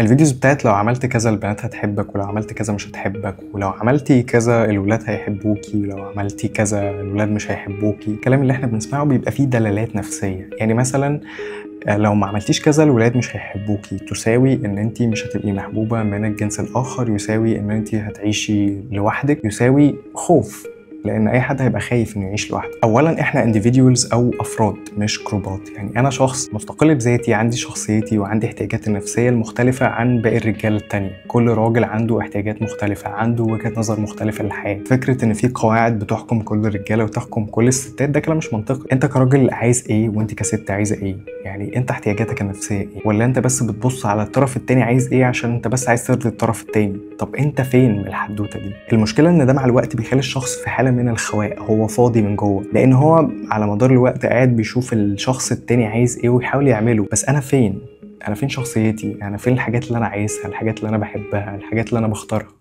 الفيديوز بتاعت لو عملت كذا البنات هتحبك، ولو عملت كذا مش هتحبك، ولو عملتي كذا الولاد هيحبوكي، ولو عملتي كذا الولاد مش هيحبوكي. الكلام اللي احنا بنسمعه بيبقى فيه دلالات نفسية. يعني مثلا لو ما عملتيش كذا الولاد مش هيحبوكي، تساوي ان انت مش هتبقي محبوبة من الجنس الاخر، يساوي ان انت هتعيشي لوحدك، يساوي خوف، لان اي حد هيبقى خايف انه يعيش لوحده. اولا احنا individuals او افراد مش جروبات. يعني انا شخص مستقل بذاتي، عندي شخصيتي وعندي احتياجاتي النفسيه المختلفه عن باقي الرجاله التانية. كل راجل عنده احتياجات مختلفه، عنده وجهه نظر مختلفه للحياه. فكره ان في قواعد بتحكم كل الرجاله وتحكم كل الستات ده كلام مش منطقي. انت كراجل عايز ايه وانت كست عايزه ايه؟ يعني انت احتياجاتك النفسيه ايه؟ ولا انت بس بتبص على الطرف التاني عايز ايه عشان انت بس عايز ترضي الطرف التاني؟ طب انت فين من الحدوته دي؟ المشكله ان ده مع الوقت بيخلي الشخص في حاله من الخواء، هو فاضي من جوه، لان هو على مدار الوقت قاعد بيشوف الشخص التاني عايز ايه ويحاول يعمله. بس انا فين؟ انا فين شخصيتي؟ انا فين الحاجات اللي انا عايزها، الحاجات اللي انا بحبها، الحاجات اللي انا بختارها؟